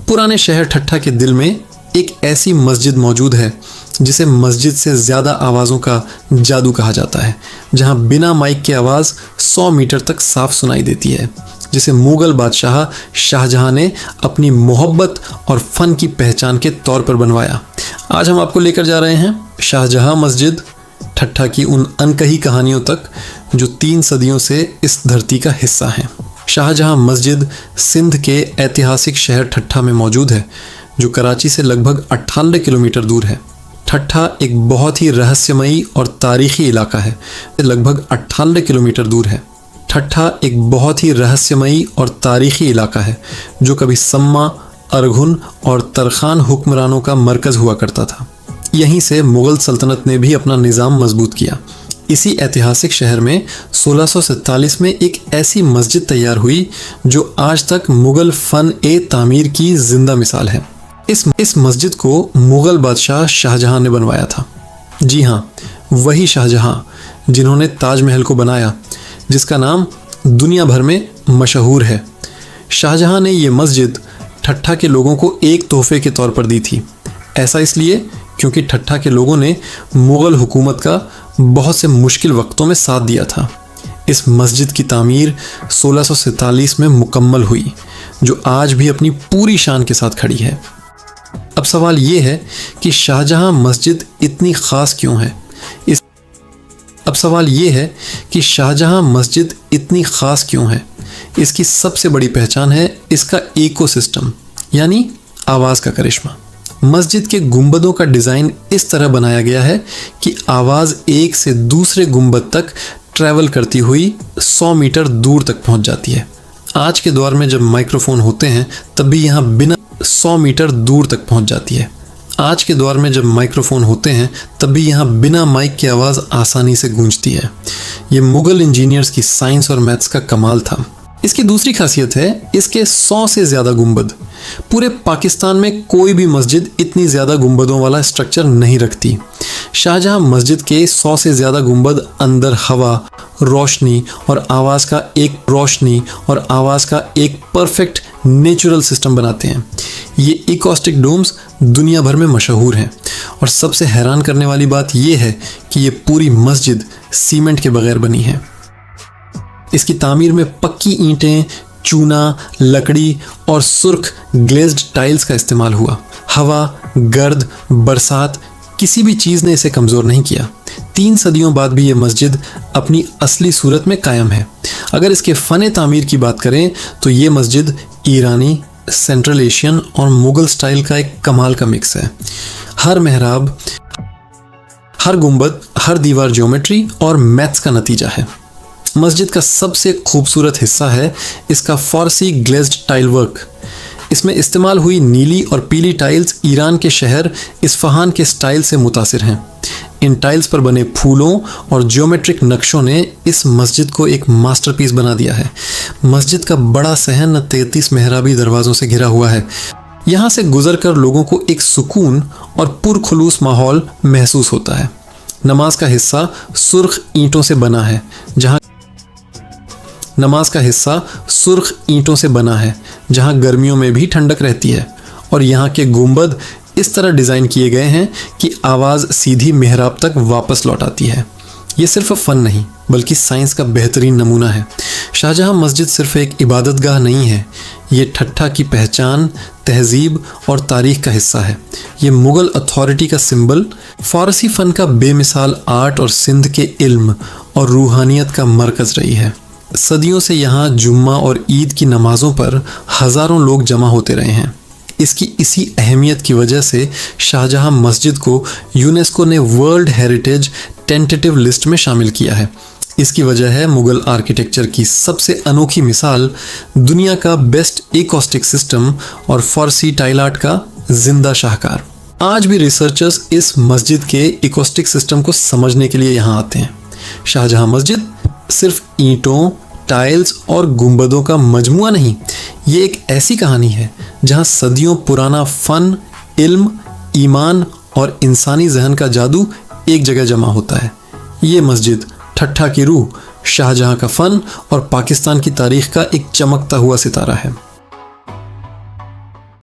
पुराने शहर ठट्ठा के दिल में एक ऐसी मस्जिद मौजूद है जिसे मस्जिद से ज़्यादा आवाज़ों का जादू कहा जाता है, जहां बिना माइक के आवाज़ 100 मीटर तक साफ सुनाई देती है, जिसे मुग़ल बादशाह शाहजहां ने अपनी मोहब्बत और फ़न की पहचान के तौर पर बनवाया। आज हम आपको लेकर जा रहे हैं शाहजहां मस्जिद, ठट्ठा की उन अनकही कहानियों तक जो 3 सदियों से इस धरती का हिस्सा हैं। शाहजहां मस्जिद सिंध के ऐतिहासिक शहर ठट्ठा में मौजूद है, जो कराची से लगभग 98 किलोमीटर दूर है। ठट्ठा एक बहुत ही रहस्यमयी और तारीख़ी इलाका है, लगभग 98 किलोमीटर दूर है। ठट्ठा एक बहुत ही रहस्यमयी और तारीख़ी इलाका है जो कभी सम्मा, अरघुन और तरखान हुक्मरानों का मरकज़ हुआ करता था। यहीं से मुग़ल सल्तनत ने भी अपना निज़ाम मजबूत किया। इसी ऐतिहासिक शहर में 1647 में एक ऐसी मस्जिद तैयार हुई जो आज तक मुग़ल फ़न ए तामीर की ज़िंदा मिसाल है। इस मस्जिद को मुग़ल बादशाह शाहजहां ने बनवाया था। जी हाँ, वही शाहजहां जिन्होंने ताजमहल को बनाया, जिसका नाम दुनिया भर में मशहूर है। शाहजहां ने ये मस्जिद ठट्ठा के लोगों को एक तोहफे के तौर पर दी थी। ऐसा इसलिए क्योंकि ठट्ठा के लोगों ने मुग़ल हुकूमत का बहुत से मुश्किल वक्तों में साथ दिया था। इस मस्जिद की तामीर 1647 में मुकम्मल हुई, जो आज भी अपनी पूरी शान के साथ खड़ी है। अब सवाल ये है कि शाहजहां मस्जिद इतनी ख़ास क्यों है? इसकी सबसे बड़ी पहचान है इसका इकोसिस्टम, यानी आवाज़ का करिश्मा। मस्जिद के गुंबदों का डिज़ाइन इस तरह बनाया गया है कि आवाज़ एक से दूसरे गुंबद तक ट्रैवल करती हुई 100 मीटर दूर तक पहुंच जाती है। आज के दौर में जब माइक्रोफोन होते हैं तब भी यहाँ बिना 100 मीटर दूर तक पहुंच जाती है। आज के दौर में जब माइक्रोफोन होते हैं तब भी यहाँ बिना माइक की आवाज़ आसानी से गूंजती है। ये मुग़ल इंजीनियर्स की साइंस और मैथ्स का कमाल था। इसकी दूसरी खासियत है इसके 100 से ज़्यादा गुंबद। पूरे पाकिस्तान में कोई भी मस्जिद इतनी ज़्यादा गुंबदों वाला स्ट्रक्चर नहीं रखती। शाहजहां मस्जिद के 100 से ज़्यादा गुंबद अंदर हवा, रोशनी और आवाज़ का एक परफेक्ट नेचुरल सिस्टम बनाते हैं। ये इकोस्टिक डोम्स दुनिया भर में मशहूर हैं, और सबसे हैरान करने वाली बात यह है कि ये पूरी मस्जिद सीमेंट के बगैर बनी है। इसकी तामीर में पक्की ईंटें, चूना, लकड़ी और सुर्ख ग्लेज्ड टाइल्स का इस्तेमाल हुआ। हवा, गर्द, बरसात, किसी भी चीज़ ने इसे कमज़ोर नहीं किया। 3 सदियों बाद भी ये मस्जिद अपनी असली सूरत में कायम है। अगर इसके फ़न तामीर की बात करें तो ये मस्जिद ईरानी, सेंट्रल एशियन और मुग़ल स्टाइल का एक कमाल का मिक्स है। हर मेहराब, हर गुंबद, हर दीवार ज्योमेट्री और मैथ्स का नतीजा है। मस्जिद का सबसे खूबसूरत हिस्सा है इसका फ़ारसी ग्लेज्ड टाइल वर्क। इसमें इस्तेमाल हुई नीली और पीली टाइल्स ईरान के शहर इस्फहान के स्टाइल से मुतासिर हैं। इन टाइल्स पर बने फूलों और ज्योमेट्रिक नक्शों ने इस मस्जिद को एक मास्टरपीस बना दिया है। मस्जिद का बड़ा सहन 33 मेहराबी दरवाज़ों से घिरा हुआ है। यहाँ से गुजरकर लोगों को एक सुकून और पुरखुलूस माहौल महसूस होता है। नमाज का हिस्सा सुर्ख ईंटों से बना है, जहाँ गर्मियों में भी ठंडक रहती है, और यहाँ के गुंबद इस तरह डिज़ाइन किए गए हैं कि आवाज़ सीधी मेहराब तक वापस लौट आती है। ये सिर्फ फ़न नहीं बल्कि साइंस का बेहतरीन नमूना है। शाहजहां मस्जिद सिर्फ एक इबादतगाह नहीं है, ये ठट्ठा की पहचान, तहज़ीब और तारीख़ का हिस्सा है। ये मुग़ल अथॉरिटी का सिंबल, फ़ारसी फ़न का बेमिसाल आर्ट और सिंध के इल्म और रूहानियत का मरकज़ रही है। सदियों से यहाँ जुम्मा और ईद की नमाज़ों पर हज़ारों लोग जमा होते रहे हैं। इसकी इसी अहमियत की वजह से शाहजहां मस्जिद को यूनेस्को ने वर्ल्ड हेरिटेज टेंटेटिव लिस्ट में शामिल किया है। इसकी वजह है मुग़ल आर्किटेक्चर की सबसे अनोखी मिसाल, दुनिया का बेस्ट एकॉस्टिक सिस्टम और फ़ारसी टाइल आर्ट का जिंदा शाहकार। आज भी रिसर्चर्स इस मस्जिद के एकॉस्टिक सिस्टम को समझने के लिए यहाँ आते हैं। शाहजहां मस्जिद सिर्फ ईंटों, टाइल्स और गुंबदों का मजमुआ नहीं, ये एक ऐसी कहानी है जहाँ सदियों पुराना फ़न, इल्म, ईमान और इंसानी जहन का जादू एक जगह जमा होता है। ये मस्जिद ठट्ठा की रूह, शाहजहां का फ़न और पाकिस्तान की तारीख़ का एक चमकता हुआ सितारा है।